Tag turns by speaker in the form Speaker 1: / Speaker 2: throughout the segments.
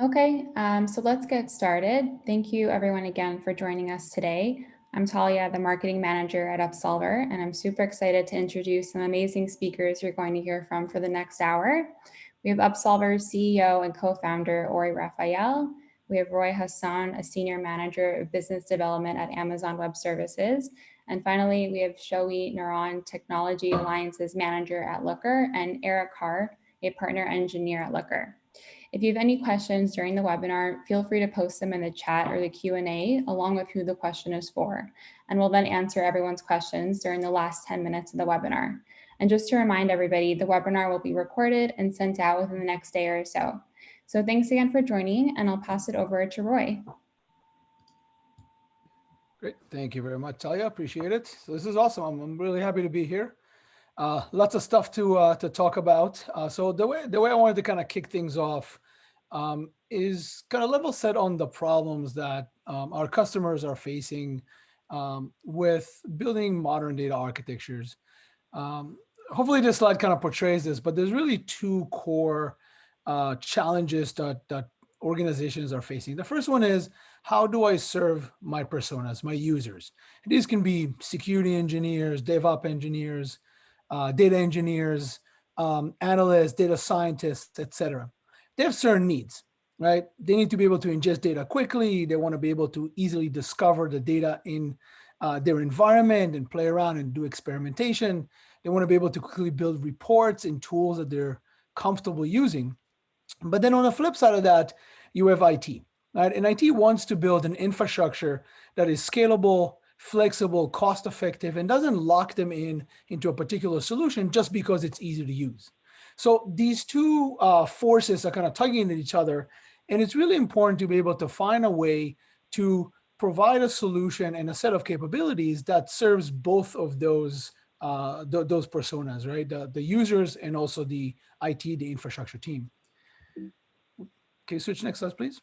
Speaker 1: Okay, so let's get started. Thank you everyone again for joining us today. I'm Talia, the marketing manager at Upsolver, and I'm super excited to introduce some amazing speakers you're going to hear from for the next hour. We have Upsolver's CEO and co-founder, Ori Raphael. We have Roy Hassan, a senior manager of business development at Amazon Web Services. And finally, we have Shoei Naran, technology alliances manager at Looker, and Eric Carr, a partner engineer at Looker. If you have any questions during the webinar, feel free to post them in the chat or the Q&A along with who the question is for, and we'll then answer everyone's questions during the last 10 minutes of the webinar. And just to remind everybody, the webinar will be recorded and sent out within the next day or so. So thanks again for joining, and I'll pass it over to Roy.
Speaker 2: Great, thank you very much, Talia. Appreciate it. So this is awesome. I'm really happy to be here. Lots of stuff to talk about. So the way I wanted to kind of kick things off is kind of level set on the problems that our customers are facing with building modern data architectures. Hopefully this slide kind of portrays this, but there's really two core challenges that organizations are facing. The first one is, how do I serve my personas, my users? And these can be security engineers, DevOps engineers, data engineers, analysts, data scientists, etc. They have certain needs, right? They need to be able to ingest data quickly. They want to be able to easily discover the data in their environment and play around and do experimentation. They want to be able to quickly build reports and tools that they're comfortable using. But then on the flip side of that, you have IT, right? And IT wants to build an infrastructure that is scalable, flexible, cost-effective, and doesn't lock them into a particular solution just because it's easy to use. So these two forces are kind of tugging at each other, and it's really important to be able to find a way to provide a solution and a set of capabilities that serves both of those personas, right? The users and also the IT, the infrastructure team. Okay, switch next slide, please.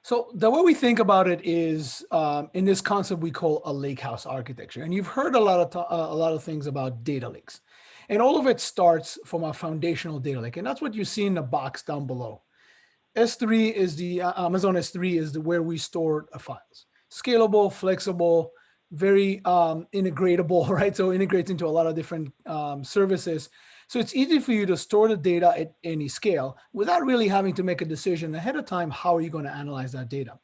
Speaker 2: So the way we think about it is in this concept we call a lakehouse architecture. And you've heard a lot of things about data lakes. And all of it starts from a foundational data lake. And that's what you see in the box down below. S3 is the Amazon S3 is where we store files. Scalable, flexible, very integratable, right? So it integrates into a lot of different services. So it's easy for you to store the data at any scale without really having to make a decision ahead of time. How are you going to analyze that data?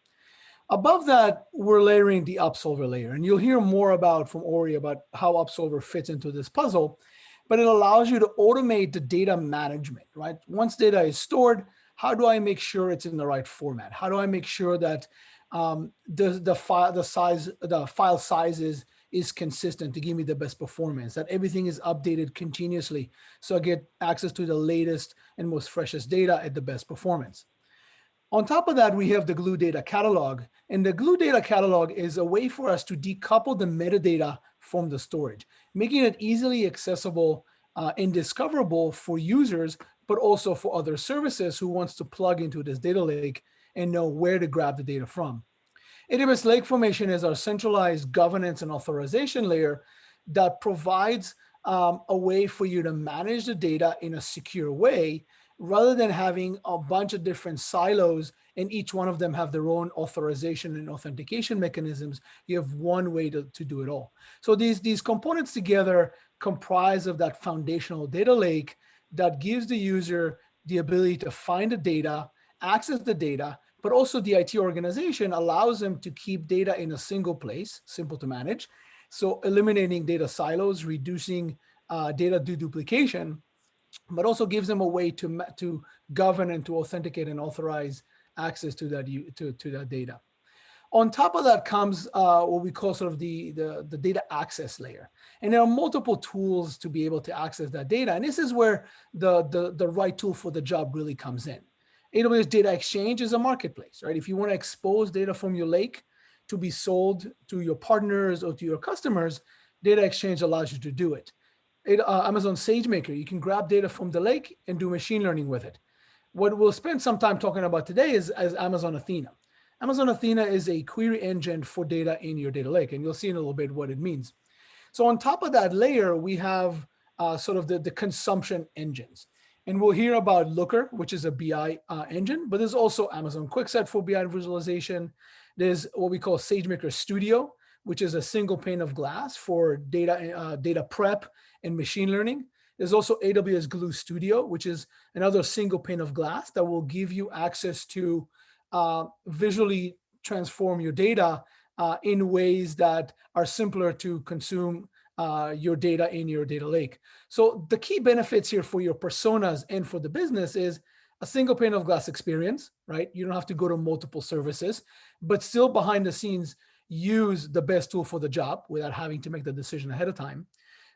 Speaker 2: Above that, we're layering the Upsolver layer. And you'll hear more from Ori about how Upsolver fits into this puzzle. But it allows you to automate the data management, right? Once data is stored, how do I make sure it's in the right format? How do I make sure that the file sizes is consistent to give me the best performance, that everything is updated continuously so I get access to the latest and most freshest data at the best performance. On top of that, we have the Glue Data Catalog. And the Glue Data Catalog is a way for us to decouple the metadata from the storage, making it easily accessible and discoverable for users, but also for other services who wants to plug into this data lake and know where to grab the data from. AWS Lake Formation is our centralized governance and authorization layer that provides a way for you to manage the data in a secure way, rather than having a bunch of different silos and each one of them have their own authorization and authentication mechanisms. You have one way to do it all. So these components together comprise of that foundational data lake that gives the user the ability to find the data, access the data, but also the IT organization allows them to keep data in a single place, simple to manage. So eliminating data silos, reducing data duplication, but also gives them a way to govern and to authenticate and authorize access to that data. On top of that comes what we call sort of the data access layer. And there are multiple tools to be able to access that data. And this is where the right tool for the job really comes in. AWS Data Exchange is a marketplace, right? If you want to expose data from your lake to be sold to your partners or to your customers, Data Exchange allows you to do it. Amazon SageMaker, you can grab data from the lake and do machine learning with it. What we'll spend some time talking about today is Amazon Athena. Amazon Athena is a query engine for data in your data lake, and you'll see in a little bit what it means. So on top of that layer, we have sort of the consumption engines. And we'll hear about Looker, which is a BI engine, but there's also Amazon QuickSet for BI visualization. There's what we call SageMaker Studio, which is a single pane of glass for data prep and machine learning. There's also AWS Glue Studio, which is another single pane of glass that will give you access to visually transform your data in ways that are simpler to consume your data in your data lake. So the key benefits here for your personas and for the business is a single pane of glass experience, right? You don't have to go to multiple services, but still behind the scenes, use the best tool for the job without having to make the decision ahead of time.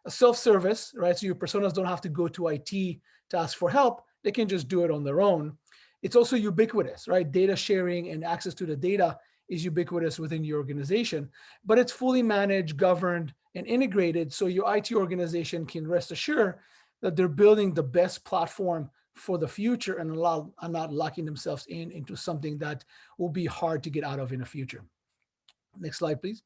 Speaker 2: A self-service, right? So your personas don't have to go to IT to ask for help. They can just do it on their own. It's also ubiquitous, right? Data sharing and access to the data is ubiquitous within your organization, but it's fully managed, governed, and integrated so your IT organization can rest assured that they're building the best platform for the future and not locking themselves into something that will be hard to get out of in the future. Next slide, please.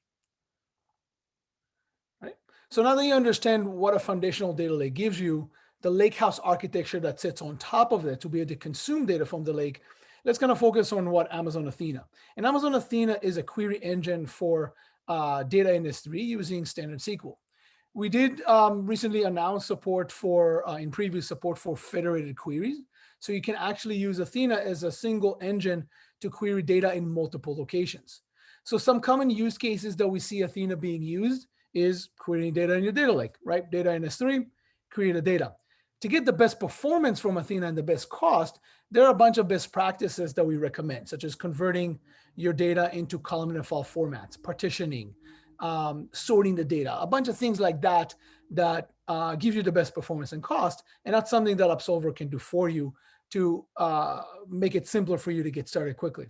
Speaker 2: Right. So now that you understand what a foundational data lake gives you, the lakehouse architecture that sits on top of it to be able to consume data from the lake, let's kind of focus on what Amazon Athena. And Amazon Athena is a query engine for data in S3 using standard SQL. We did recently announce support for, in preview, support for federated queries. So you can actually use Athena as a single engine to query data in multiple locations. So some common use cases that we see Athena being used is querying data in your data lake, right? Data in S3, query the data. To get the best performance from Athena and the best cost, there are a bunch of best practices that we recommend, such as converting your data into column and file formats, partitioning, sorting the data, a bunch of things like that that give you the best performance and cost. And that's something that Upsolver can do for you to make it simpler for you to get started quickly.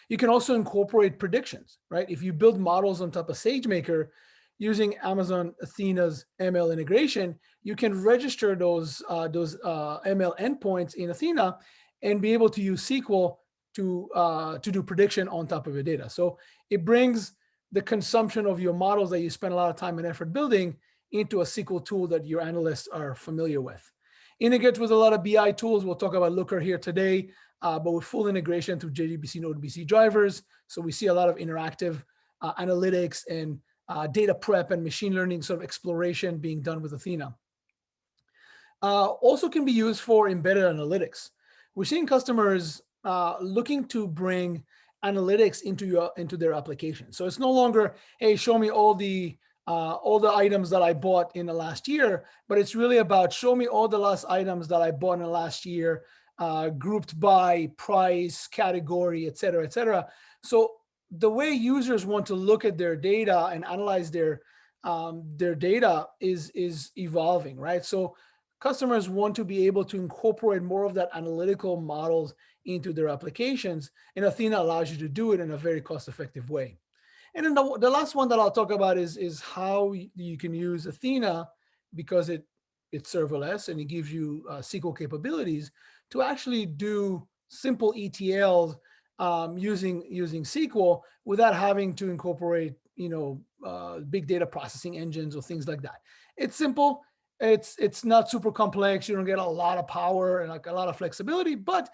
Speaker 2: You can also incorporate predictions, right? If you build models on top of SageMaker using Amazon Athena's ML integration, you can register those ML endpoints in Athena and be able to use SQL to do prediction on top of your data. So it brings the consumption of your models that you spend a lot of time and effort building into a SQL tool that your analysts are familiar with. Integrates with a lot of BI tools. We'll talk about Looker here today, but with full integration through JDBC, NodeBC drivers. So we see a lot of interactive analytics and data prep and machine learning sort of exploration being done with Athena. Also can be used for embedded analytics. We're seeing customers looking to bring analytics into their application. So it's no longer, hey, show me all the items that I bought in the last year, but it's really about show me all the last items that I bought in the last year, grouped by price, category, et cetera, et cetera. So the way users want to look at their data and analyze their data is evolving, right? So customers want to be able to incorporate more of that analytical models into their applications, and Athena allows you to do it in a very cost-effective way. And then the last one that I'll talk about is how you can use Athena, because it's serverless and it gives you SQL capabilities to actually do simple ETLs using SQL without having to incorporate big data processing engines or things like that. It's simple. It's not super complex. You don't get a lot of power and like a lot of flexibility, but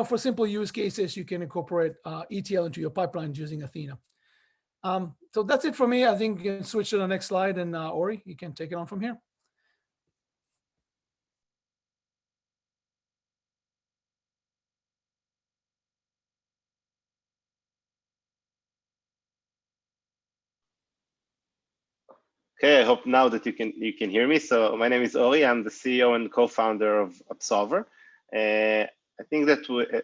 Speaker 2: for simple use cases, you can incorporate ETL into your pipelines using Athena. So that's it for me. I think you can switch to the next slide, and Ori, you can take it on from here.
Speaker 3: Okay, I hope now that you can hear me. So my name is Ori. I'm the CEO and co-founder of Upsolver. I think that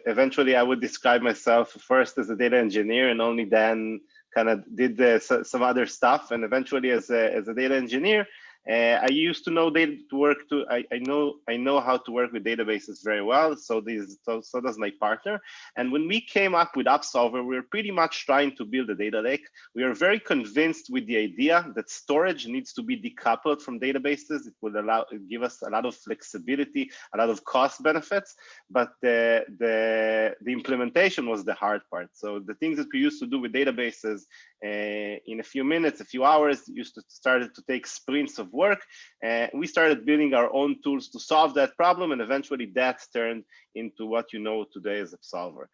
Speaker 3: eventually I would describe myself first as a data engineer, and only then kind of did some other stuff. And eventually, as a data engineer, I used to know data to work to. I know how to work with databases very well. So does my partner. And when we came up with Upsolver, we were pretty much trying to build a data lake. We are very convinced with the idea that storage needs to be decoupled from databases. It would give us a lot of flexibility, a lot of cost benefits. But the implementation was the hard part. So the things that we used to do with databases in a few minutes, a few hours, started to take sprints of work. We started building our own tools to solve that problem, and eventually that turned into what you know today as Upsolver.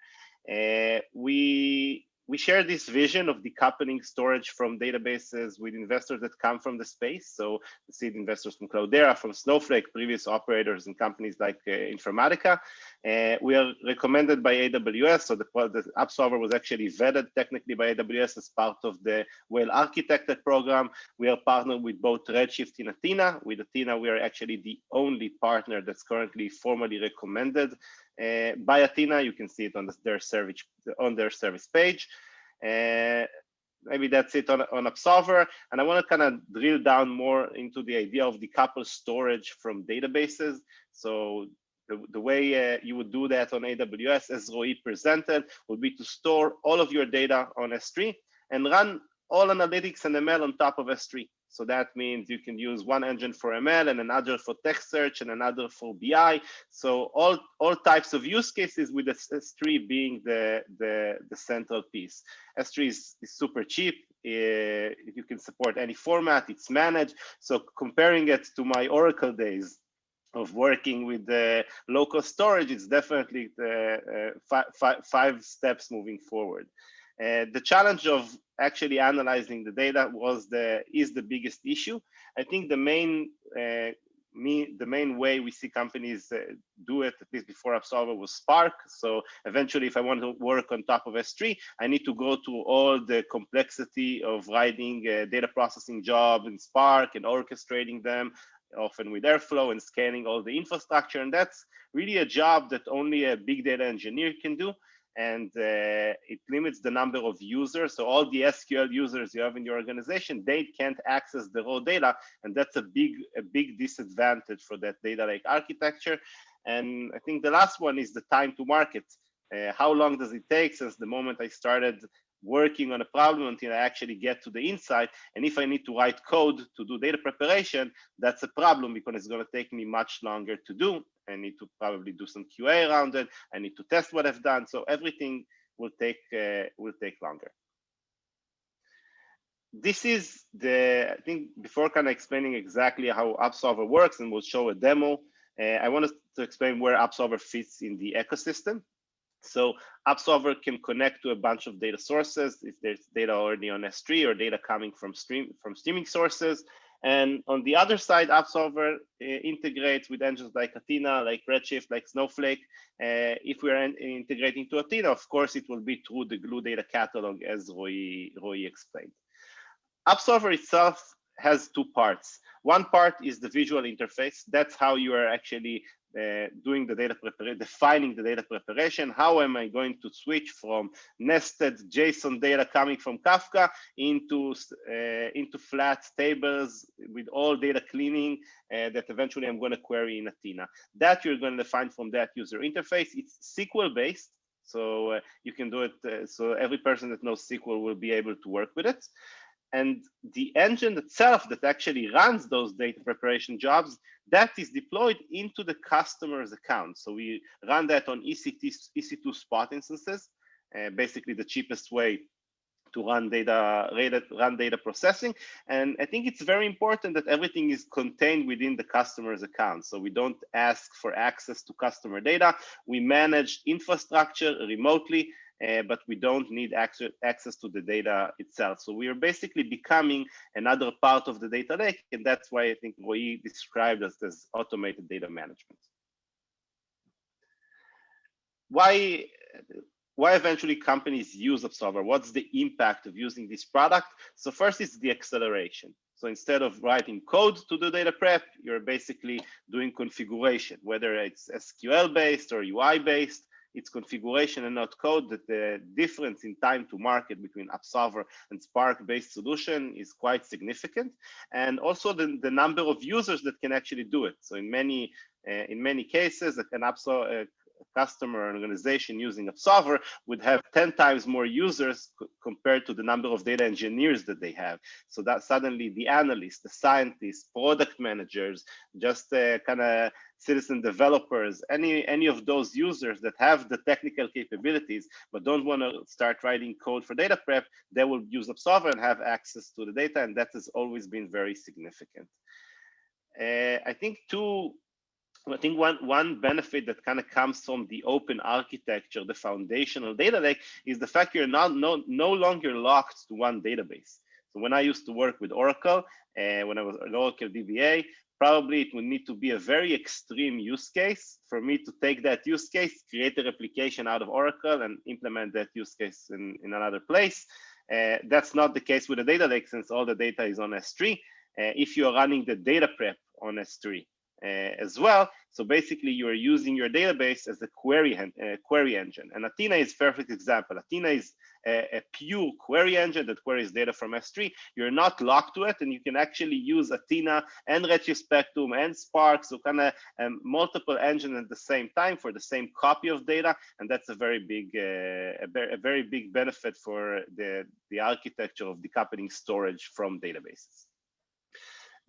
Speaker 3: We share this vision of decoupling storage from databases with investors that come from the space. So the seed investors from Cloudera, from Snowflake, previous operators in companies like Informatica. We are recommended by AWS. So the Upsolver was actually vetted technically by AWS as part of the well architected program. We are partnered with both Redshift and Athena. With Athena, we are actually the only partner that's currently formally recommended by Athena. You can see it on their service page. Maybe that's it on Upsolver. And I want to kind of drill down more into the idea of decoupled storage from databases. So the way you would do that on AWS, as Roy presented, would be to store all of your data on S3 and run all analytics and ML on top of S3. So that means you can use one engine for ML and another for text search and another for BI. So all types of use cases, with S3 being the central piece. S3 is super cheap. You can support any format. It's managed. So comparing it to my Oracle days of working with the local storage, it's definitely the five steps moving forward. The challenge of actually analyzing the data is the biggest issue. I think the main way we see companies do it, at least before Upsolver, was Spark. So eventually, if I want to work on top of S3, I need to go through all the complexity of writing data processing jobs in Spark and orchestrating them, often with Airflow, and scanning all the infrastructure. And that's really a job that only a big data engineer can do. And it limits the number of users. So all the SQL users you have in your organization, they can't access the raw data. And that's a big disadvantage for that data lake architecture. And I think the last one is the time to market. How long does it take since the moment I started working on a problem until I actually get to the insight? And if I need to write code to do data preparation, that's a problem, because it's going to take me much longer to do. I need to probably do some QA around it. I need to test what I've done. So everything will take longer. This is I think before kind of explaining exactly how Upsolver works, and we'll show a demo, I wanted to explain where Upsolver fits in the ecosystem. So Upsolver can connect to a bunch of data sources if there's data already on S3 or data coming from streaming sources. And on the other side, Upsolver integrates with engines like Athena, like Redshift, like Snowflake. If we're integrating to Athena, of course, it will be through the Glue data catalog, as Roy explained. Upsolver itself has two parts. One part is the visual interface. That's how you are actually doing the data preparation, defining the data preparation. How am I going to switch from nested JSON data coming from Kafka into flat tables with all data cleaning that eventually I'm going to query in Athena? That you're going to find from that user interface. It's SQL based, so you can do it. So every person that knows SQL will be able to work with it. And the engine itself that actually runs those data preparation jobs, that is deployed into the customer's account. So we run that on EC2 Spot instances, basically the cheapest way to run data processing. And I think it's very important that everything is contained within the customer's account. So we don't ask for access to customer data. We manage infrastructure remotely, but we don't need access to the data itself. So we are basically becoming another part of the data lake, and that's why I think Roy described us as automated data management. Why eventually companies use Upsolver? What's the impact of using this product? So first is the acceleration. So instead of writing code to do data prep, you're basically doing configuration, whether it's SQL based or UI based. It's configuration and not code. That the difference in time to market between Upsolver and Spark-based solution is quite significant, and also the number of users that can actually do it. So in many cases, a customer or organization using Upsolver would have 10 times more users compared to the number of data engineers that they have. So that suddenly the analysts, the scientists, product managers, just kind of citizen developers, any of those users that have the technical capabilities but don't want to start writing code for data prep, they will use Upsolver and have access to the data, and that has always been very significant. I think one benefit that kind of comes from the open architecture, the foundational data lake, is the fact you're no longer locked to one database. So when I used to work with Oracle, when I was an Oracle DBA, probably it would need to be a very extreme use case for me to take that use case, create a replication out of Oracle, and implement that use case in another place. That's not the case with a data lake, since all the data is on S3. If you're running the data prep on S3 as well, so basically you are using your database as a query engine. And Athena is a perfect example. Athena is a pure query engine that queries data from S3. You're not locked to it, and you can actually use Athena and Retrospectum and Spark, so kind of multiple engines at the same time for the same copy of data, and that's a very big benefit for the architecture of decoupling storage from databases.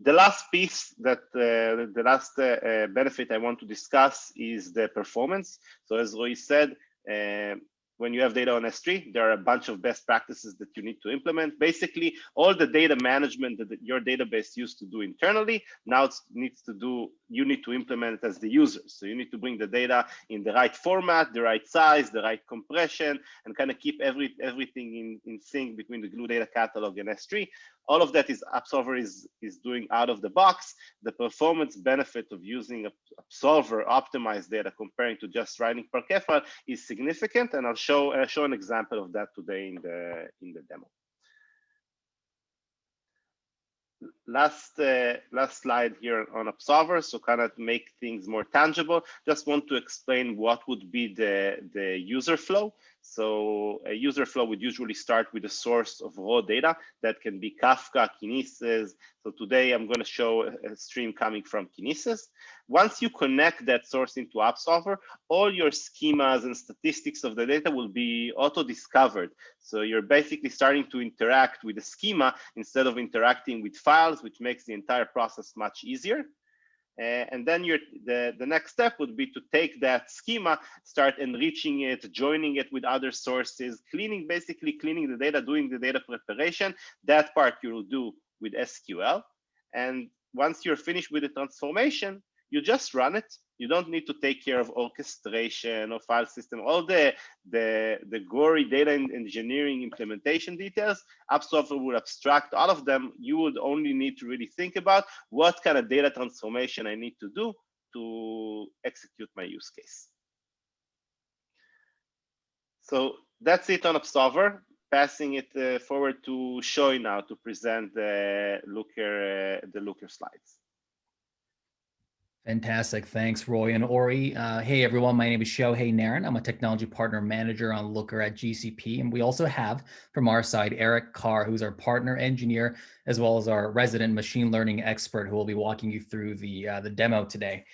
Speaker 3: The last piece that the last benefit I want to discuss is the performance. So as Roy said, when you have data on S3, there are a bunch of best practices that you need to implement. Basically, all the data management that your database used to do internally, now you need to implement it as the user. So you need to bring the data in the right format, the right size, the right compression, and kind of keep everything in sync between the Glue data catalog and S3. All of that is Upsolver is doing out of the box. The performance benefit of using Upsolver optimized data comparing to just writing per file is significant, and I'll show an example of that today in the demo. Last slide here on Upsolver, so kind of make things more tangible. Just want to explain what would be the user flow. So a user flow would usually start with a source of raw data that can be Kafka, Kinesis. So today I'm going to show a stream coming from Kinesis. Once you connect that source into Upsolver, all your schemas and statistics of the data will be auto-discovered. So you're basically starting to interact with the schema instead of interacting with files, which makes the entire process much easier. And then the next step would be to take that schema, start enriching it, joining it with other sources, basically cleaning the data, doing the data preparation. That part you'll do with SQL. And once you're finished with the transformation, you just run it. You don't need to take care of orchestration or file system, all the gory data engineering implementation details. Upsolver will abstract all of them. You would only need to really think about what kind of data transformation I need to do to execute my use case. So that's it on Upsolver. Passing it forward to Shoy now to present the Looker slides.
Speaker 4: Fantastic. Thanks, Roy and Ori. Hey, everyone. My name is Shohei Naran. I'm a technology partner manager on Looker at GCP. And we also have from our side, Eric Carr, who's our partner engineer, as well as our resident machine learning expert who will be walking you through the demo today.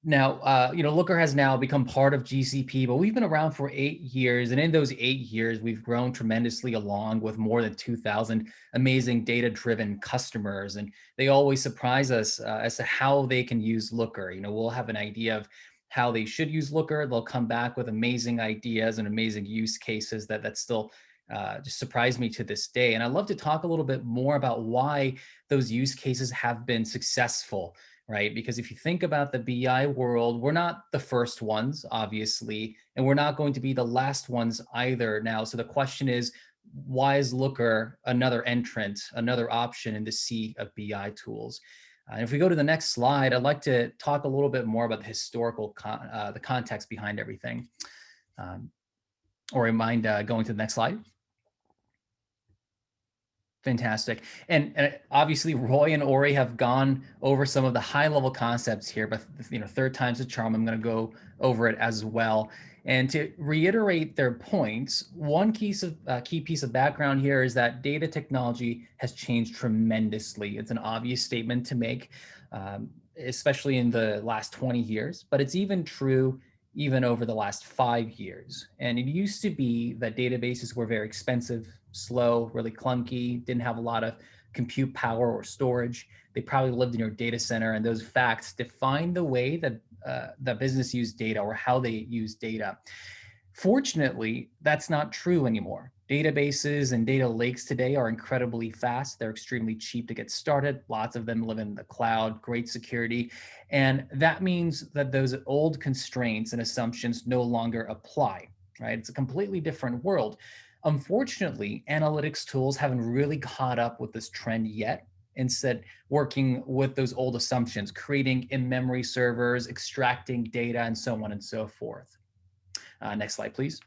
Speaker 4: Now, Looker has now become part of GCP, but we've been around for 8 years. And in those 8 years, we've grown tremendously along with more than 2,000 amazing data-driven customers. And they always surprise us as to how they can use Looker. We'll have an idea of how they should use Looker. They'll come back with amazing ideas and amazing use cases that still just surprise me to this day. And I'd love to talk a little bit more about why those use cases have been successful. Right? Because if you think about the BI world, we're not the first ones, obviously, and we're not going to be the last ones either now. So the question is, why is Looker another entrant, another option in the sea of BI tools? And if we go to the next slide, I'd like to talk a little bit more about the historical, the context behind everything. Or mind going to the next slide? Fantastic. And obviously Roy and Ori have gone over some of the high level concepts here, but third time's a charm. I'm going to go over it as well. And to reiterate their points, one key piece of background here is that data technology has changed tremendously. It's an obvious statement to make, especially in the last 20 years, but it's even true even over the last 5 years. And it used to be that databases were very expensive, slow, really clunky, didn't have a lot of compute power or storage. They probably lived in your data center, and those facts define the way that that business used data or how they use data. Fortunately, that's not true anymore. Databases and data lakes today are incredibly fast. They're extremely cheap to get started. Lots of them live in the cloud, great security. And that means that those old constraints and assumptions no longer apply, right? It's a completely different world. Unfortunately, analytics tools haven't really caught up with this trend yet. Instead, working with those old assumptions, creating in-memory servers, extracting data, and so on and so forth. Next slide, please.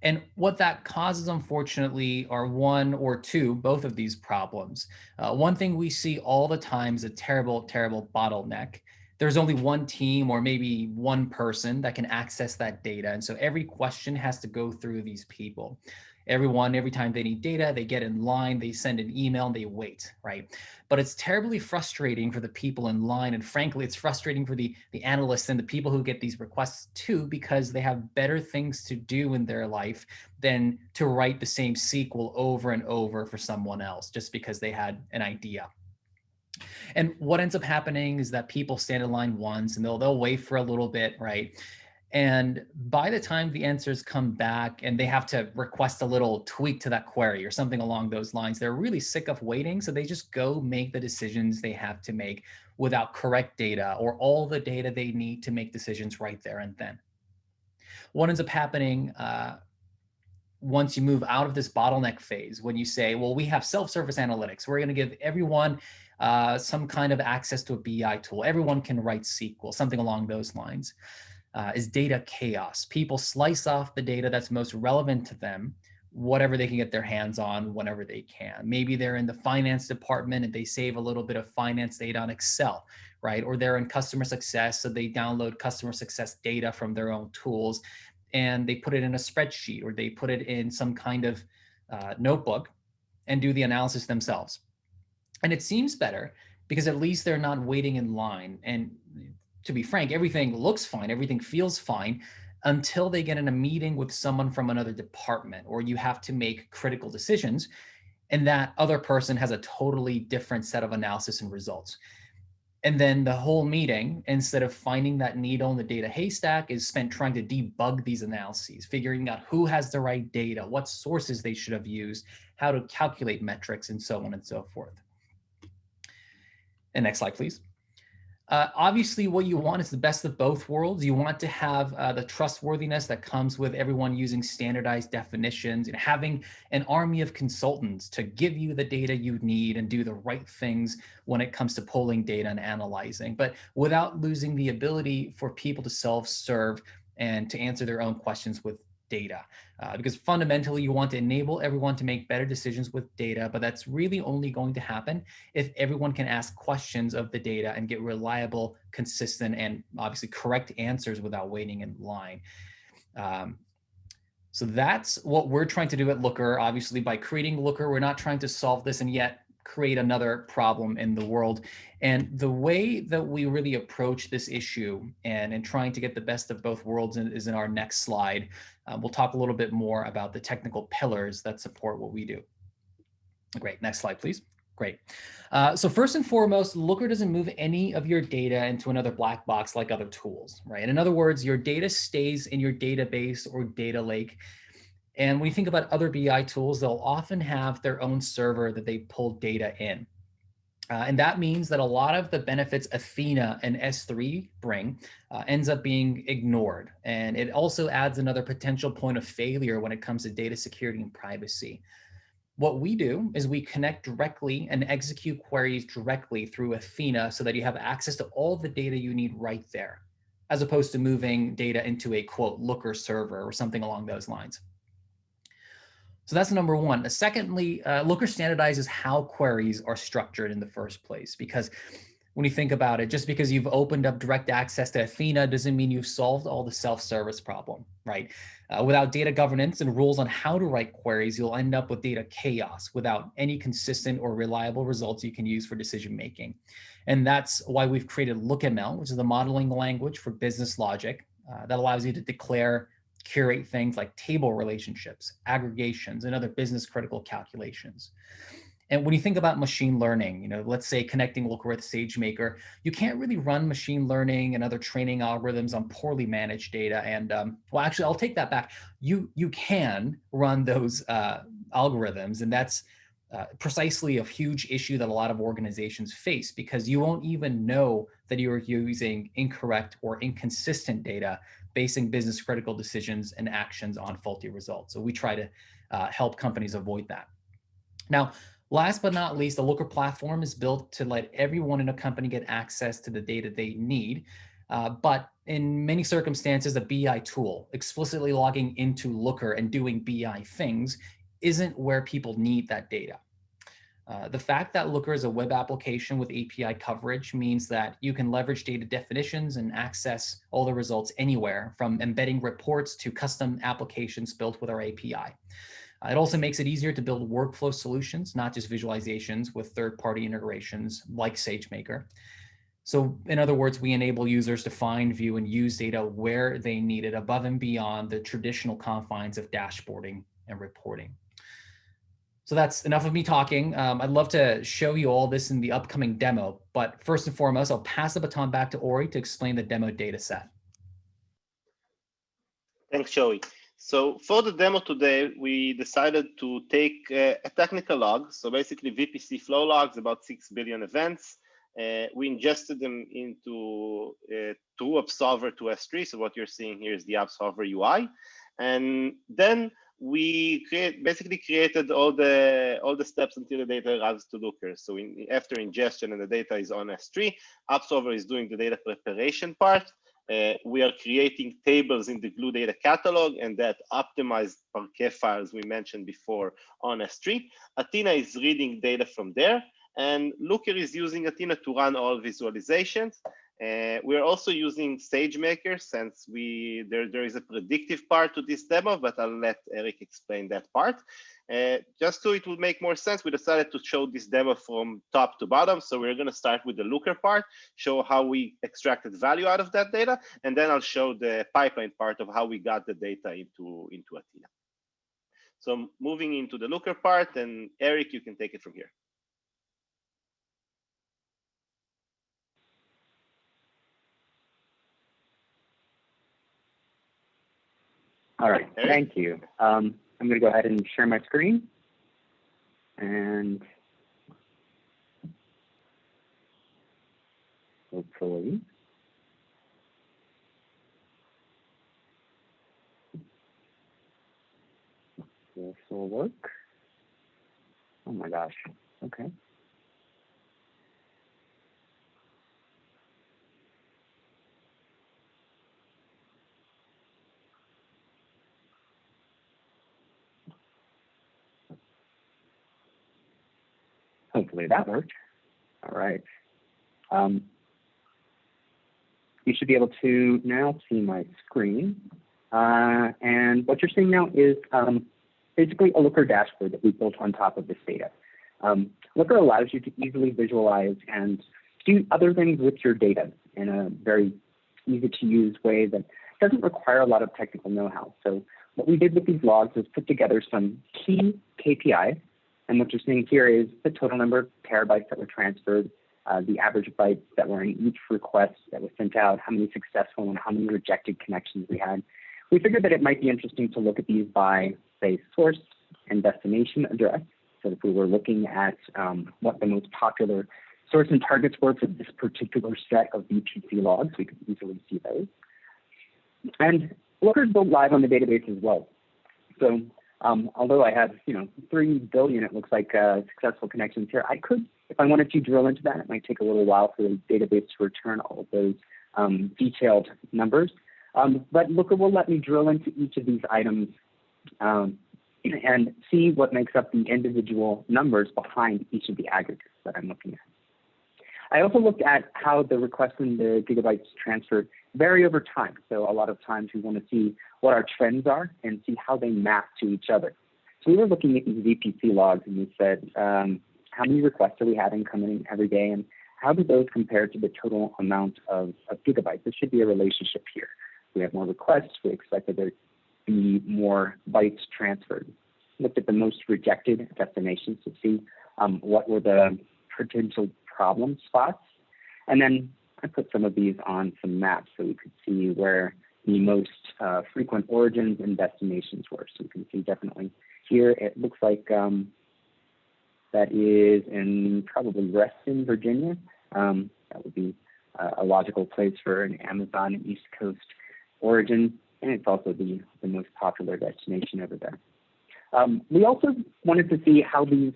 Speaker 4: And what that causes, unfortunately, are one or two, both of these problems. One thing we see all the time is a terrible, terrible bottleneck. There's only one team or maybe one person that can access that data. And so every question has to go through these people. Every time they need data, they get in line, they send an email, and they wait, right? But it's terribly frustrating for the people in line. And frankly, it's frustrating for the analysts and the people who get these requests too, because they have better things to do in their life than to write the same SQL over and over for someone else just because they had an idea. And what ends up happening is that people stand in line once and they'll wait for a little bit, right? And by the time the answers come back and they have to request a little tweak to that query or something along those lines, they're really sick of waiting. So they just go make the decisions they have to make without correct data or all the data they need to make decisions right there and then. What ends up happening once you move out of this bottleneck phase, when you say, well, we have self-service analytics, we're going to give everyone some kind of access to a BI tool. Everyone can write SQL, something along those lines. Is data chaos. People slice off the data that's most relevant to them, whatever they can get their hands on, whenever they can. Maybe they're in the finance department and they save a little bit of finance data on Excel, right? Or they're in customer success, so they download customer success data from their own tools and they put it in a spreadsheet or they put it in some kind of notebook and do the analysis themselves. And it seems better because at least they're not waiting in line. And to be frank, everything looks fine, everything feels fine until they get in a meeting with someone from another department, or you have to make critical decisions, and that other person has a totally different set of analysis and results. And then the whole meeting, instead of finding that needle in the data haystack, is spent trying to debug these analyses, figuring out who has the right data, what sources they should have used, how to calculate metrics, and so on and so forth. And next slide, please. Obviously, what you want is the best of both worlds. You want to have the trustworthiness that comes with everyone using standardized definitions and having an army of consultants to give you the data you need and do the right things when it comes to pulling data and analyzing, but without losing the ability for people to self-serve and to answer their own questions with data. Because fundamentally, you want to enable everyone to make better decisions with data, but that's really only going to happen if everyone can ask questions of the data and get reliable, consistent, and obviously correct answers without waiting in line. So that's what we're trying to do at Looker. Obviously, by creating Looker, we're not trying to solve this and yet create another problem in the world. And the way that we really approach this issue and in trying to get the best of both worlds is in our next slide. We'll talk a little bit more about the technical pillars that support what we do. Great, next slide, please. Great. So first and foremost, Looker doesn't move any of your data into another black box like other tools, right? In other words, your data stays in your database or data lake. And when you think about other BI tools, they'll often have their own server that they pull data in. And that means that a lot of the benefits Athena and S3 bring ends up being ignored. And it also adds another potential point of failure when it comes to data security and privacy. What we do is we connect directly and execute queries directly through Athena so that you have access to all the data you need right there, as opposed to moving data into a quote Looker server or something along those lines. So that's number one. Secondly, Looker standardizes how queries are structured in the first place, because when you think about it, just because you've opened up direct access to Athena doesn't mean you've solved all the self-service problem, right? Without data governance and rules on how to write queries, you'll end up with data chaos without any consistent or reliable results you can use for decision-making. And that's why we've created LookML, which is the modeling language for business logic that allows you to declare, curate things like table relationships, aggregations, and other business critical calculations. And when you think about machine learning, let's say connecting Looker with SageMaker, you can't really run machine learning and other training algorithms on poorly managed data. And well, actually, I'll take that back. You can run those algorithms, and that's precisely a huge issue that a lot of organizations face, because you won't even know that you're using incorrect or inconsistent data, basing business critical decisions and actions on faulty results. So we try to help companies avoid that. Now, last but not least, the Looker platform is built to let everyone in a company get access to the data they need. But in many circumstances, a BI tool explicitly logging into Looker and doing BI things isn't where people need that data. The fact that Looker is a web application with API coverage means that you can leverage data definitions and access all the results anywhere, from embedding reports to custom applications built with our API. It also makes it easier to build workflow solutions, not just visualizations, with third-party integrations like SageMaker. So in other words, we enable users to find, view, and use data where they need it, above and beyond the traditional confines of dashboarding and reporting. So that's enough of me talking. I'd love to show you all this in the upcoming demo, but first and foremost, I'll pass the baton back to Ori to explain the demo data set.
Speaker 3: Thanks, Joey. So for the demo today, we decided to take a technical log. So basically VPC flow logs, about 6 billion events. We ingested them into through Upsolver to S3. So what you're seeing here is the Upsolver UI. And then we basically created all the steps until the data arrives to Looker. So after ingestion and the data is on S3, Upsolver is doing the data preparation part. We are creating tables in the Glue data catalog, and that optimized Parquet files we mentioned before on S3. Athena is reading data from there, and Looker is using Athena to run all visualizations. We're also using SageMaker, since there is a predictive part to this demo, but I'll let Eric explain that part. Just so it will make more sense, we decided to show this demo from top to bottom. So we're going to start with the Looker part, show how we extracted value out of that data, and then I'll show the pipeline part of how we got the data into Athena. So moving into the Looker part, and Eric, you can take it from here.
Speaker 5: All right, thank you. I'm going to go ahead and share my screen. And hopefully this will work. Oh my gosh, okay. Hopefully that worked. All right. You should be able to now see my screen. And what you're seeing now is basically a Looker dashboard that we built on top of this data. Looker allows you to easily visualize and do other things with your data in a very easy to use way that doesn't require a lot of technical know-how. So what we did with these logs is put together some key KPIs. And what you're seeing here is the total number of terabytes that were transferred, the average bytes that were in each request that was sent out, how many successful and how many rejected connections we had. We figured that it might be interesting to look at these by, say, source and destination address. So if we were looking at what the most popular source and targets were for this particular set of VPC logs, we could easily see those. And Looker is built live on the database as well. So although I have, 3 billion, it looks like successful connections here, I could, if I wanted to drill into that, it might take a little while for the database to return all of those detailed numbers. But Looker will let me drill into each of these items and see what makes up the individual numbers behind each of the aggregates that I'm looking at. I also looked at how the requests and the gigabytes transferred vary over time. So a lot of times we want to see what our trends are and see how they map to each other. So we were looking at these VPC logs and we said, how many requests are we having coming in every day, and how do those compare to the total amount of gigabytes? There should be a relationship here. We have more requests, we expect that there be more bytes transferred. Looked at the most rejected destinations to see what were the potential problem spots. And then I put some of these on some maps so we could see where the most frequent origins and destinations were. So we can see definitely here, it looks like that is in probably Reston, Virginia. That would be a logical place for an Amazon and East Coast origin, and it's also the most popular destination over there. We also wanted to see how these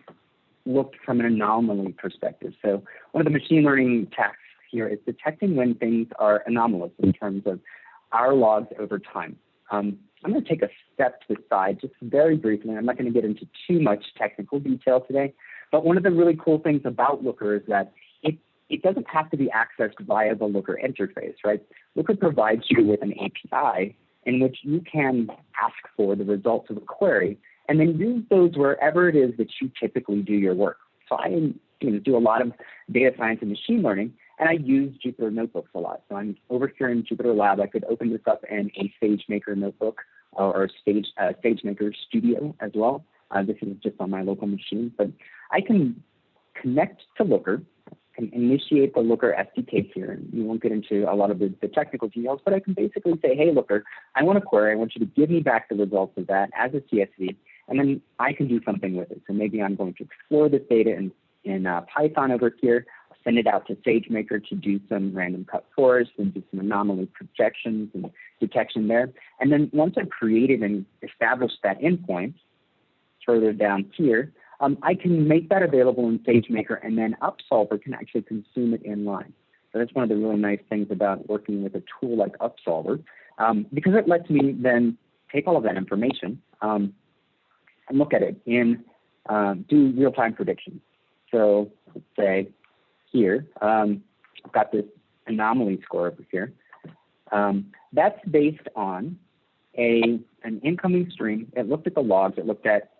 Speaker 5: looked from an anomaly perspective. So one of the machine learning tasks here is detecting when things are anomalous in terms of our logs over time. I'm going to take a step to the side just very briefly. I'm not going to get into too much technical detail today, but one of the really cool things about Looker is that it doesn't have to be accessed via the Looker interface, right? Looker provides you with an API in which you can ask for the results of a query and then use those wherever it is that you typically do your work. So I do a lot of data science and machine learning, and I use Jupyter Notebooks a lot. So I'm over here in Jupyter Lab. I could open this up in a SageMaker notebook or SageMaker Studio as well. This is just on my local machine, but I can connect to Looker, can initiate the Looker SDK here. We won't get into a lot of the technical details, but I can basically say, hey, Looker, I want a query. I want you to give me back the results of that as a CSV, and then I can do something with it. So maybe I'm going to explore this data in Python over here, send it out to SageMaker to do some random cut forest and do some anomaly projections and detection there. And then once I've created and established that endpoint, further down here, I can make that available in SageMaker, and then Upsolver can actually consume it in line. So that's one of the really nice things about working with a tool like Upsolver, because it lets me then take all of that information and look at it and do real-time predictions. So let's say here, I've got this anomaly score over here. That's based on an incoming stream. It looked at the logs. It looked at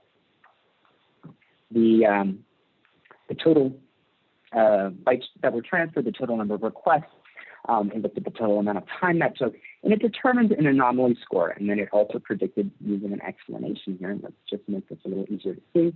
Speaker 5: the total bytes that were transferred, the total number of requests, and looked at the total amount of time that took, and it determined an anomaly score. And then it also predicted using an explanation here. And let's just make this a little easier to see.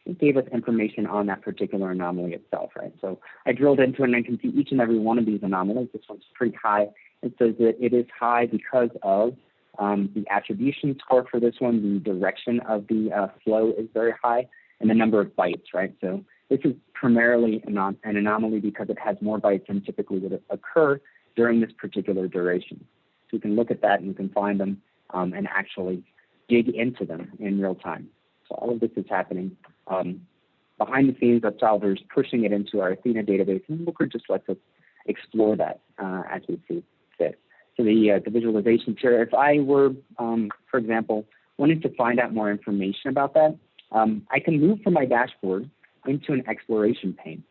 Speaker 5: It gave us information on that particular anomaly itself, right? So I drilled into it, and I can see each and every one of these anomalies. This one's pretty high. It says that it is high because of the attribution score for this one. The direction of the flow is very high, and the number of bytes, right? So this is primarily an anomaly because it has more bytes than typically would occur during this particular duration. So you can look at that and you can find them and actually dig into them in real time. So all of this is happening behind the scenes. Upsolver is pushing it into our Athena database, and Looker just lets us explore that as we see fit. So the visualizations here, if I were, for example, wanting to find out more information about that, I can move from my dashboard into an exploration pane,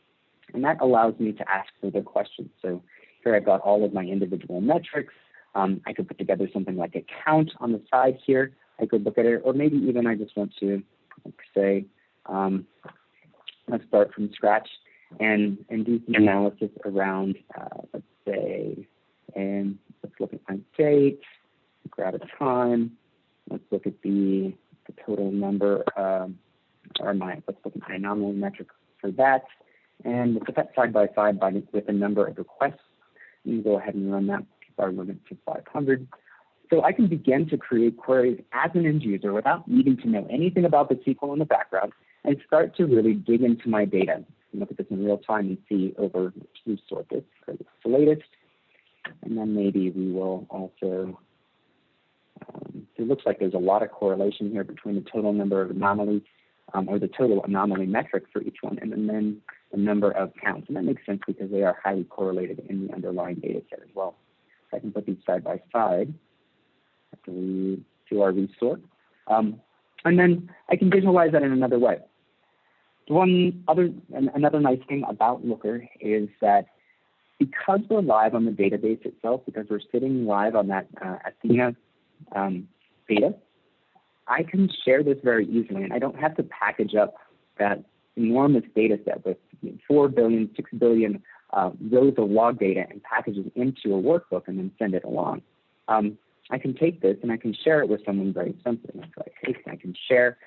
Speaker 5: and that allows me to ask further questions. So here I've got all of my individual metrics. I could put together something like a count on the side here. I could look at it, or maybe even I just want to say, let's start from scratch and do some analysis around, let's say, and let's look at my date, grab a time. Let's look at the total number, let's look at my anomaly metric for that, and we'll put that side by side with the number of requests. You can go ahead and run that, keep our limit to 500. So I can begin to create queries as an end user without needing to know anything about the SQL in the background and start to really dig into my data and look at this in real time and see over, let's sort this because it's the latest. And then maybe we will also, it looks like there's a lot of correlation here between the total number of anomalies or the total anomaly metric for each one and then the number of counts. And that makes sense because they are highly correlated in the underlying data set as well. So I can put these side by side. After we do our resort. And then I can visualize that in another way. Another nice thing about Looker is that because we're live on the database itself, because we're sitting live on that Athena data, I can share this very easily, and I don't have to package up that enormous data set with 4 billion, 6 billion rows of log data and package it into a workbook and then send it along. I can take this and I can share it with someone very simply. So I can share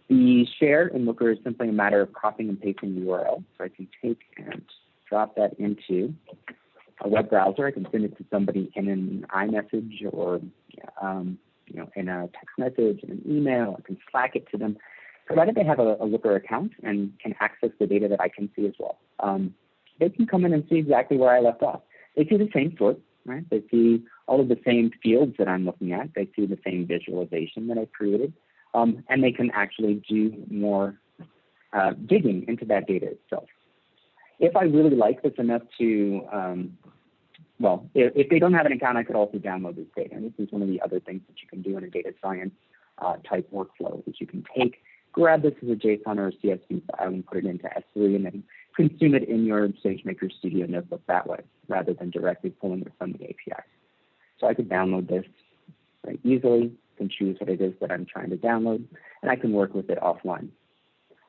Speaker 5: The share in Looker is simply a matter of copying and pasting the URL. So I can take and drop that into a web browser. I can send it to somebody in an iMessage or in a text message, in an email. I can Slack it to them, provided they have a Looker account and can access the data that I can see as well. They can come in and see exactly where I left off. They see the same sort, right? They see all of the same fields that I'm looking at. They see the same visualization that I created, and they can actually do more digging into that data itself. If I really like this enough to, if they don't have an account, I could also download this data. And this is one of the other things that you can do in a data science type workflow, that you can take, grab this as a JSON or a CSV file and put it into S3 and then consume it in your SageMaker Studio notebook that way, rather than directly pulling it from the API. So I could download this very easily, can choose what it is that I'm trying to download, and I can work with it offline.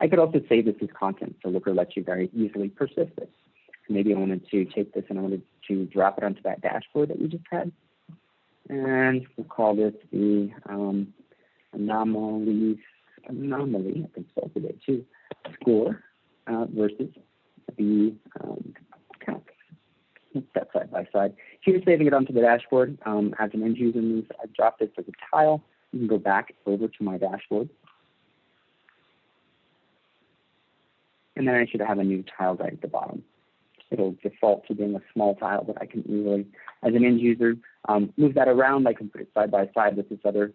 Speaker 5: I could also save this as content, so Looker lets you very easily persist this. So maybe I wanted to take this and I wanted to drop it onto that dashboard that we just had. And we'll call this the anomaly, I can spell it too, score versus the count. That side by side. Here, saving it onto the dashboard as an end user means I drop this as a tile. You can go back over to my dashboard. And then I should have a new tile right at the bottom. It'll default to being a small tile that I can easily, as an end user, move that around. I can put it side by side with this other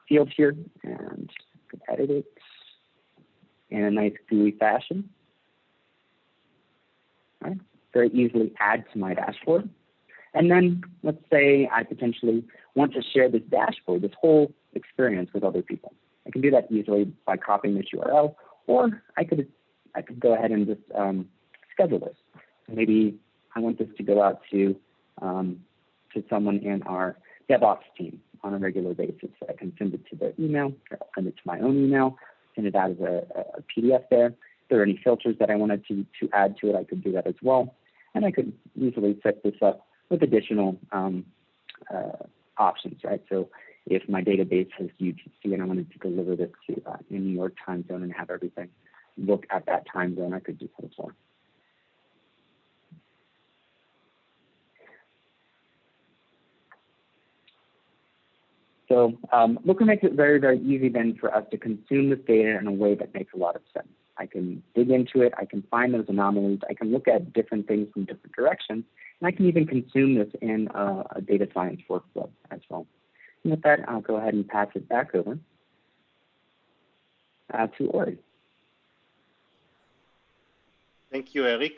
Speaker 5: field here, and I can edit it in a nice GUI fashion. All right. Very easily add to my dashboard. And then let's say I potentially want to share this dashboard, this whole experience with other people. I can do that easily by copying this URL, or I could go ahead and just schedule this. Maybe I want this to go out to someone in our DevOps team on a regular basis. So I can send it to their email, or I'll send it to my own email, send it out as a PDF there. If there are any filters that I wanted to add to it, I could do that as well. And I could easily set this up with additional options, right? So if my database has UTC and I wanted to deliver this to in New York time zone and have everything look at that time zone, I could do that as well. So Looker makes it very, very easy then for us to consume this data in a way that makes a lot of sense. I can dig into it, I can find those anomalies, I can look at different things from different directions, and I can even consume this in a data science workflow as well. And with that, I'll go ahead and pass it back over to Ori.
Speaker 3: Thank you, Eric.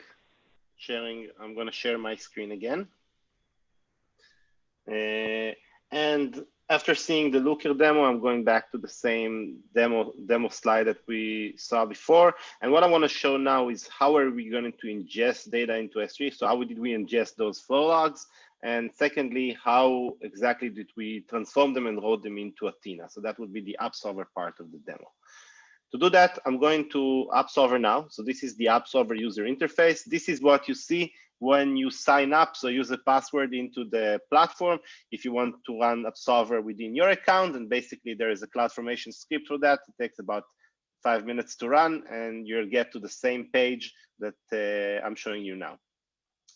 Speaker 3: I'm going to share my screen again. And after seeing the Looker demo, I'm going back to the same demo slide that we saw before. And what I want to show now is how are we going to ingest data into S3? So how did we ingest those flow logs? And secondly, how exactly did we transform them and load them into Athena? So that would be the Upsolver part of the demo. To do that, I'm going to Upsolver now. So this is the Upsolver user interface. This is what you see when you sign up. So use a password into the platform if you want to run Upsolver within your account. And basically there is a CloudFormation script for that. It takes about 5 minutes to run and you'll get to the same page that I'm showing you now.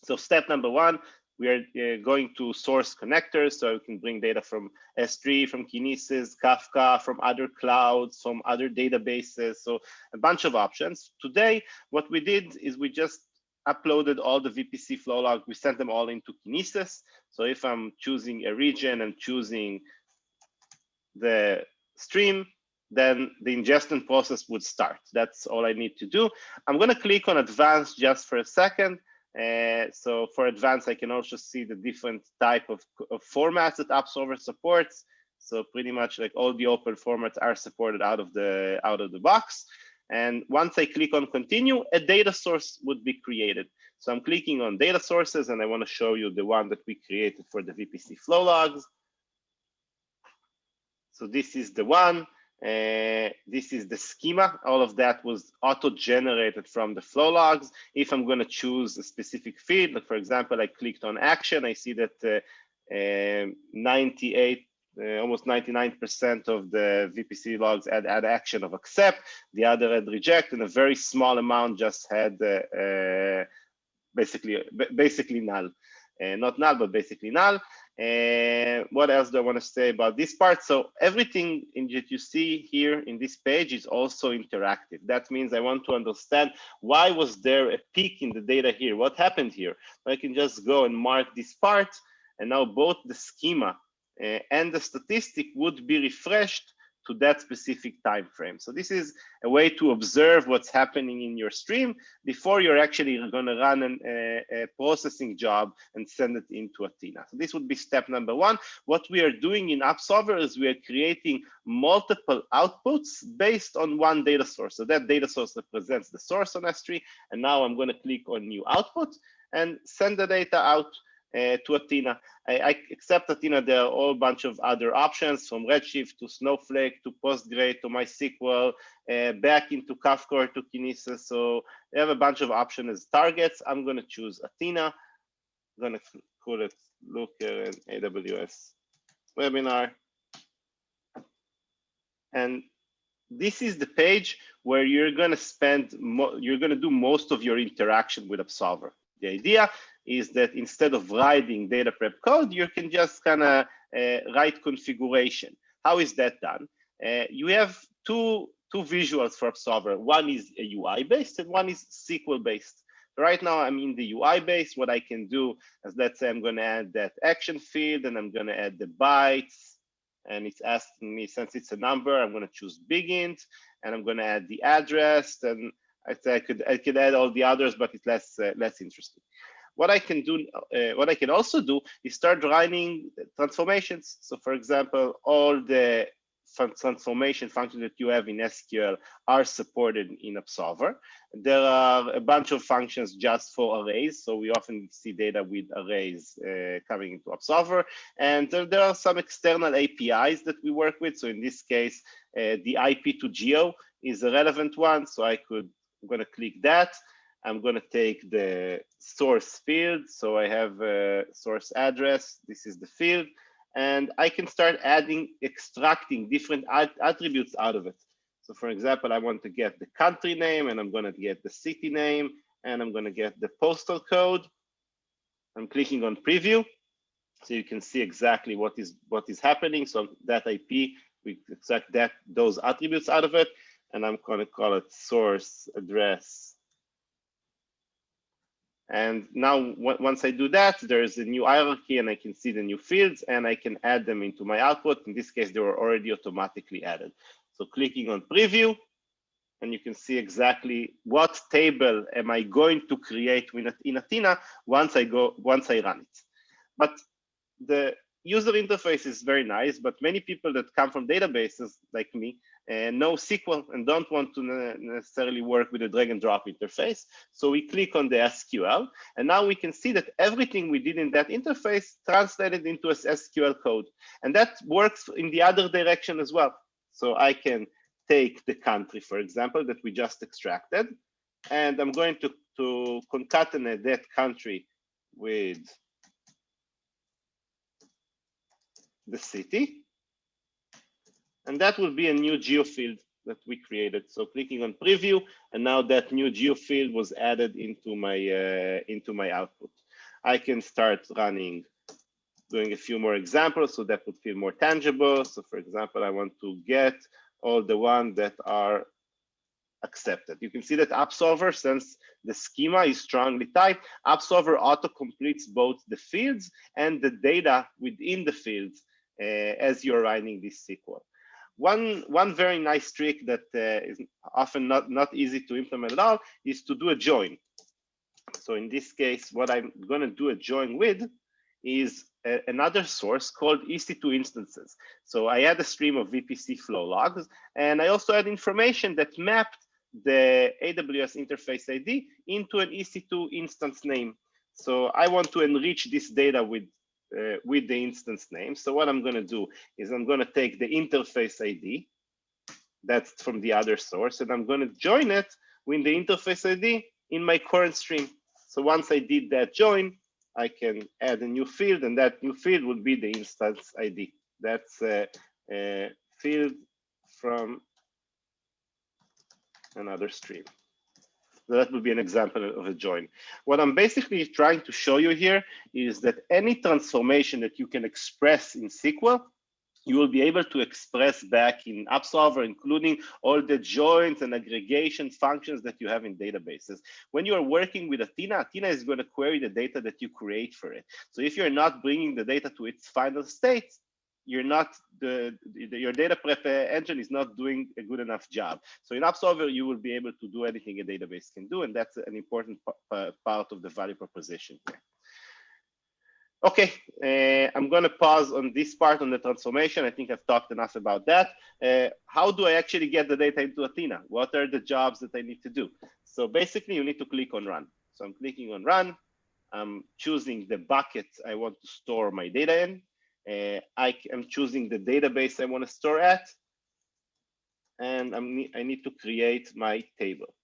Speaker 3: So step number one, we are going to source connectors, so we can bring data from S3, from Kinesis, Kafka, from other clouds, from other databases, so a bunch of options. Today, what we did is we just uploaded all the VPC flow log. We sent them all into Kinesis. So if I'm choosing a region and choosing the stream, then the ingestion process would start. That's all I need to do. I'm going to click on Advanced just for a second. So for Advanced, I can also see the different type of formats that Upsolver supports. So pretty much like all the open formats are supported out of the box. And once I click on Continue, a data source would be created. So I'm clicking on Data Sources, and I want to show you the one that we created for the VPC flow logs. So this is the one. This is the schema. All of that was auto-generated from the flow logs. If I'm going to choose a specific field, like for example, I clicked on action, I see that 98 almost 99% of the VPC logs had action of accept, the other had reject, and a very small amount just had basically null. Not null, but basically null. What else do I want to say about this part? So everything that you see here in this page is also interactive. That means I want to understand why was there a peak in the data here? What happened here? I can just go and mark this part, and now both the schema and the statistic would be refreshed to that specific time frame. So this is a way to observe what's happening in your stream before you're actually going to run a processing job and send it into Athena. So this would be step number one. What we are doing in Upsolver is we are creating multiple outputs based on one data source. So that data source represents the source on S3. And now I'm going to click on new output and send the data out to Athena. I accept Athena. There are a whole bunch of other options, from Redshift to Snowflake to Postgre to MySQL, back into Kafka or to Kinesis. So they have a bunch of options as targets. I'm going to choose Athena. I'm going to call it Looker and AWS webinar. And this is the page where you're going to do most of your interaction with Upsolver. The idea is that instead of writing data prep code, you can just kind of write configuration. How is that done? You have two visuals for Upsolver. One is a UI based and one is SQL based. Right now I'm in the UI based. What I can do is, let's say I'm going to add that action field and I'm going to add the bytes, and it's asking me, since it's a number, I'm going to choose big int, and I'm going to add the address. And I say I could add all the others, but it's less interesting. What I can do, what I can also do is start running transformations. So for example, all the transformation functions that you have in SQL are supported in Upsolver. There are a bunch of functions just for arrays. So we often see data with arrays coming into Upsolver. And there are some external APIs that we work with. So in this case, the IP to geo is a relevant one. So I'm going to click that. I'm going to take the source field. So I have a source address. This is the field. And I can start extracting different attributes out of it. So for example, I want to get the country name, and I'm going to get the city name, and I'm going to get the postal code. I'm clicking on preview, so you can see exactly what is happening. So that IP, we extract those attributes out of it, and I'm going to call it source address. And now once I do that, there's a new hierarchy, and I can see the new fields, and I can add them into my output. In this case, they were already automatically added. So clicking on preview, and you can see exactly what table am I going to create in Athena once I run it. But the user interface is very nice, but many people that come from databases like me know SQL and don't want to necessarily work with a drag and drop interface. So we click on the SQL, and now we can see that everything we did in that interface translated into a SQL code. And that works in the other direction as well. So I can take the country, for example, that we just extracted, and I'm going to concatenate that country with the city. And that will be a new geo field that we created. So clicking on preview, and now that new geo field was added into my output. I can start doing a few more examples, so that would feel more tangible. So for example, I want to get all the ones that are accepted. You can see that Upsolver, since the schema is strongly typed, Upsolver auto completes both the fields and the data within the fields as you're running this SQL. One very nice trick that is often not easy to implement at all is to do a join. So in this case, what I'm going to do a join with is another source called EC2 instances. So I had a stream of VPC flow logs, and I also had information that mapped the AWS interface ID into an EC2 instance name. So I want to enrich this data with the instance name. So what I'm going to do is I'm going to take the interface ID that's from the other source, and I'm going to join it with the interface ID in my current stream. So once I did that join, I can add a new field, and that new field will be the instance ID That's a field from another stream. So that would be an example of a join. What I'm basically trying to show you here is that any transformation that you can express in SQL, you will be able to express back in Upsolver, including all the joins and aggregation functions that you have in databases. When you are working with Athena, Athena is going to query the data that you create for it. So if you're not bringing the data to its final state, you're not your data prep engine is not doing a good enough job. So in Upsolver, you will be able to do anything a database can do, and that's an important part of the value proposition here. Okay, I'm going to pause on this part on the transformation. I think I've talked enough about that. How do I actually get the data into Athena? What are the jobs that I need to do? So basically, you need to click on Run. So I'm clicking on Run. I'm choosing the bucket I want to store my data in. I am choosing the database I want to store at. And I need to create my table.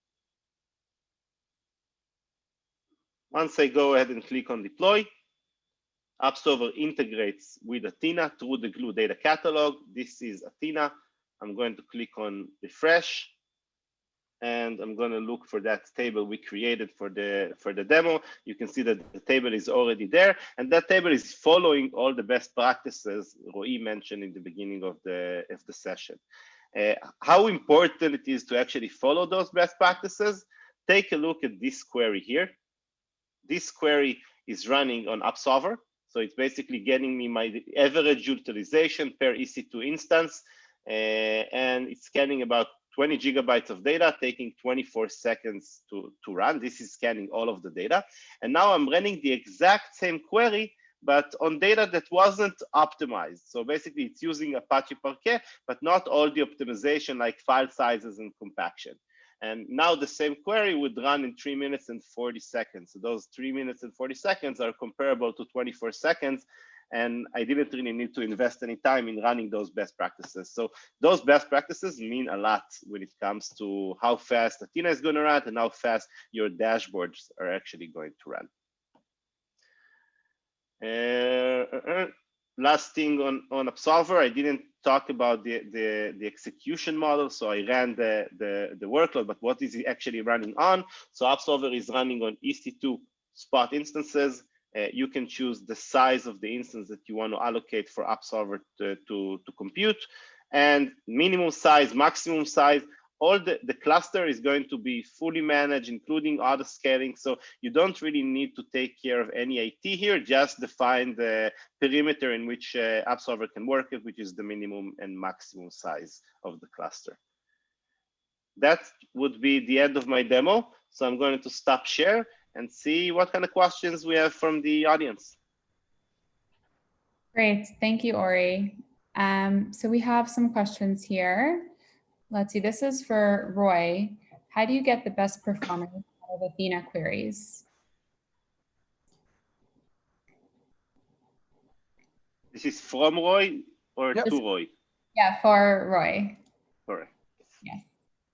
Speaker 3: Once I go ahead and click on Deploy, Upsolver integrates with Athena through the Glue data catalog. This is Athena. I'm going to click on Refresh, and I'm going to look for that table we created for the demo. You can see that the table is already there, and that table is following all the best practices Roy mentioned in the beginning of the session. How important it is to actually follow those best practices? Take a look at this query here. This query is running on Upsolver. So it's basically getting me my average utilization per EC2 instance, and it's scanning about 20 gigabytes of data, taking 24 seconds to run. This is scanning all of the data. And now I'm running the exact same query, but on data that wasn't optimized. So basically it's using Apache Parquet, but not all the optimization like file sizes and compaction. And now the same query would run in 3 minutes and 40 seconds. So those 3 minutes and 40 seconds are comparable to 24 seconds. And I didn't really need to invest any time in running those best practices. So those best practices mean a lot when it comes to how fast Athena is going to run and how fast your dashboards are actually going to run. Last thing on Upsolver, I didn't talk about the execution model. So I ran the workload, but what is it actually running on? So Upsolver is running on EC2 spot instances. You can choose the size of the instance that you want to allocate for Upsolver to compute, and minimum size, maximum size. All the cluster is going to be fully managed, including auto scaling. So you don't really need to take care of any IT here, just define the perimeter in which Upsolver can work with, which is the minimum and maximum size of the cluster. That would be the end of my demo. So I'm going to stop share and see what kind of questions we have from the audience.
Speaker 1: Great, thank you, Ori. So we have some questions here. Let's see, this is for Roy. How do you get the best performance out of Athena queries?
Speaker 3: This is from Roy or
Speaker 2: Yep.
Speaker 3: to Roy?
Speaker 1: Yeah, for Roy.
Speaker 3: Correct.
Speaker 1: Yes.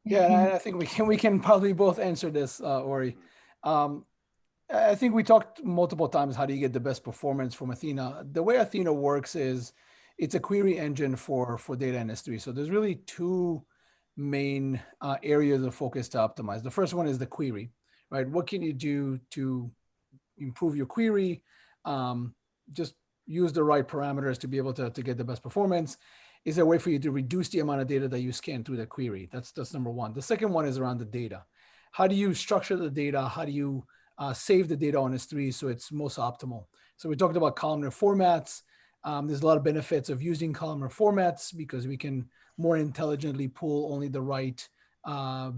Speaker 2: Yeah, and I think we can probably both answer this, Ori. I think we talked multiple times, how do you get the best performance from Athena? The way Athena works is it's a query engine for data in S3. So there's really two main areas of focus to optimize. The first one is the query, right? What can you do to improve your query? Just use the right parameters to be able to get the best performance. Is there a way for you to reduce the amount of data that you scan through the query? That's number one. The second one is around the data. How do you structure the data? How do you save the data on S3 so it's most optimal? So we talked about columnar formats. There's a lot of benefits of using columnar formats because we can more intelligently pull only the right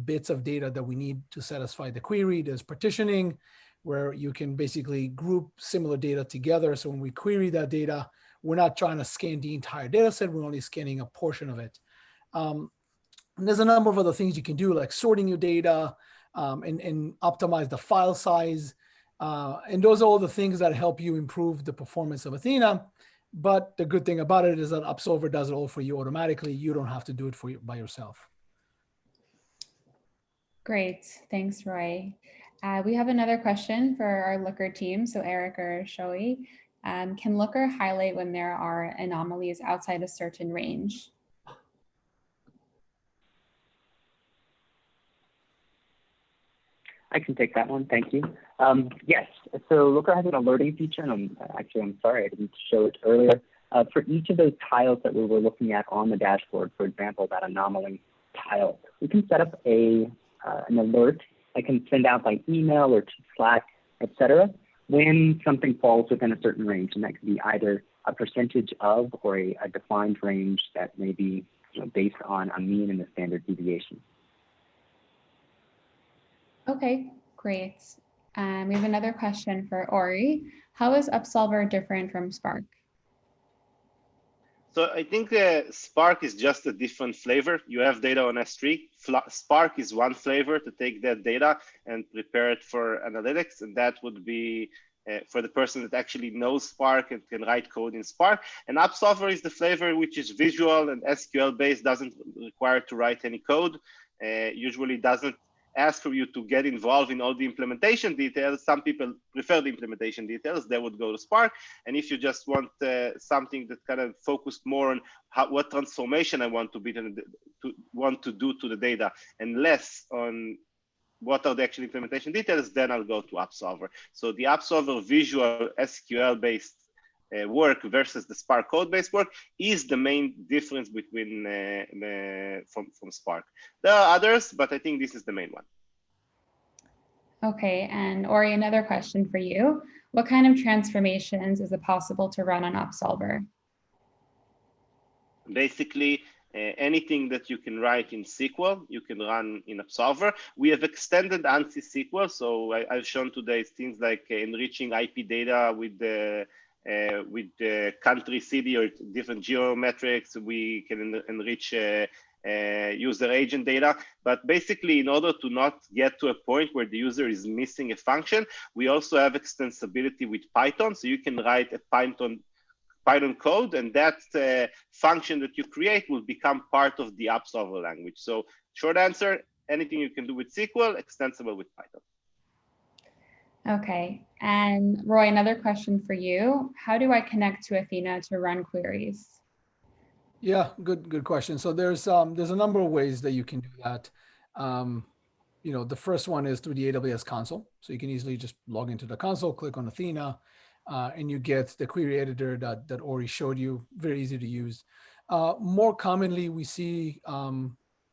Speaker 2: bits of data that we need to satisfy the query. There's partitioning, where you can basically group similar data together. So when we query that data, we're not trying to scan the entire data set, we're only scanning a portion of it. And there's a number of other things you can do, like sorting your data and optimize the file size. And those are all the things that help you improve the performance of Athena. But the good thing about it is that Upsolver does it all for you automatically. You don't have to do it by yourself.
Speaker 1: Great, thanks, Roy. We have another question for our Looker team, so Eric or Shoei. Can Looker highlight when there are anomalies outside a certain range?
Speaker 5: I can take that one. Thank you. Yes. So Looker has an alerting feature, and I'm sorry I didn't show it earlier. For each of those tiles that we were looking at on the dashboard, for example, that anomaly tile, we can set up an alert I can send out by email or to Slack, etc., when something falls within a certain range, and that could be either a percentage of or a defined range that may be based on a mean and a standard deviation.
Speaker 1: Okay, great. We have another question for Ori. How is Upsolver different from Spark?
Speaker 3: So I think Spark is just a different flavor. You have data on S3. Spark is one flavor to take that data and prepare it for analytics. And that would be for the person that actually knows Spark and can write code in Spark. And Upsolver is the flavor which is visual and SQL based, doesn't require to write any code, usually doesn't ask for you to get involved in all the implementation details. Some people prefer the implementation details, they would go to Spark. And if you just want something that kind of focused more on what transformation I want to do to the data and less on what are the actual implementation details, then I'll go to Upsolver. So the Upsolver visual SQL-based work versus the Spark code-based work is the main difference between from Spark. There are others, but I think this is the main one.
Speaker 1: Okay, and Ori, another question for you. What kind of transformations is it possible to run on Upsolver?
Speaker 3: Basically, anything that you can write in SQL, you can run in Upsolver. We have extended ANSI SQL, so I've shown today things like enriching IP data with the country, city, or different geometrics. We can enrich user agent data. But basically, in order to not get to a point where the user is missing a function, we also have extensibility with Python. So you can write a Python code, and that function that you create will become part of the Upsolver language. So short answer, anything you can do with SQL, extensible with Python.
Speaker 1: Okay, and Roy, another question for you. How do I connect to Athena to run queries?
Speaker 2: Yeah, good question. So there's a number of ways that you can do that. The first one is through the AWS console. So you can easily just log into the console, click on Athena, and you get the query editor that Ori showed you. Very easy to use. More commonly, we see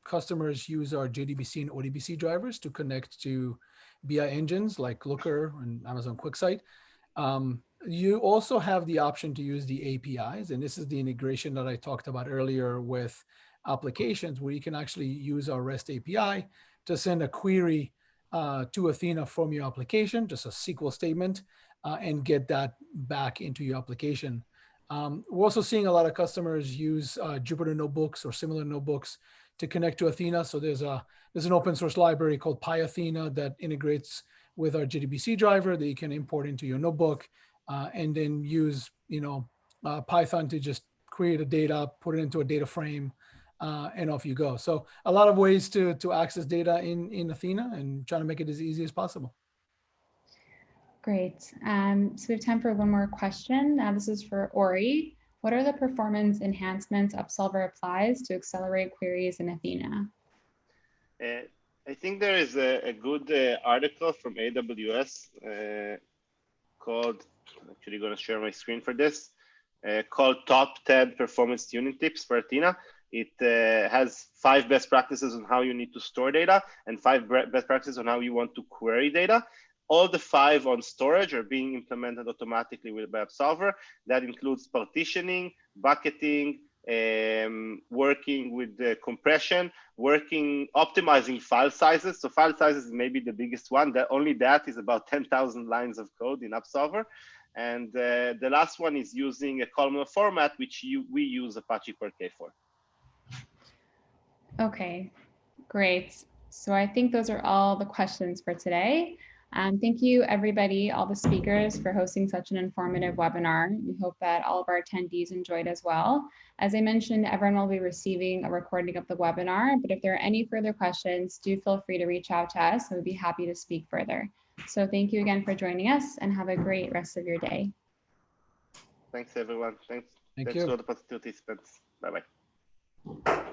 Speaker 2: customers use our JDBC and ODBC drivers to connect to BI engines like Looker and Amazon QuickSight. You also have the option to use the APIs, and this is the integration that I talked about earlier with applications, where you can actually use our REST API to send a query to Athena from your application, just a SQL statement, and get that back into your application. We're also seeing a lot of customers use Jupyter notebooks or similar notebooks to connect to Athena. So there's an open source library called PyAthena that integrates with our JDBC driver that you can import into your notebook, and then use Python to just create a data, put it into a data frame, and off you go. So a lot of ways to access data in Athena, and trying to make it as easy as possible.
Speaker 1: Great. So we have time for one more question. This is for Ori. What are the performance enhancements Upsolver applies to accelerate queries in Athena?
Speaker 3: I think there is a good article from AWS called, I'm actually going to share my screen for this, called Top 10 Performance Tuning Tips for Athena. It has 5 best practices on how you need to store data and 5 best practices on how you want to query data. All the 5 on storage are being implemented automatically by Upsolver. That includes partitioning, bucketing, working with the compression, optimizing file sizes. So file sizes is maybe the biggest one. Only that is about 10,000 lines of code in Upsolver. And the last one is using a columnar format, which we use Apache Parquet for.
Speaker 1: Okay, great. So I think those are all the questions for today. Thank you, everybody, all the speakers, for hosting such an informative webinar. We hope that all of our attendees enjoyed as well. As I mentioned, everyone will be receiving a recording of the webinar, but if there are any further questions, do feel free to reach out to us, and we'd be happy to speak further. So thank you again for joining us, and have a great rest of your day.
Speaker 3: Thanks everyone.
Speaker 2: Thank
Speaker 3: Thanks
Speaker 2: you.
Speaker 3: to all the participants. Bye-bye.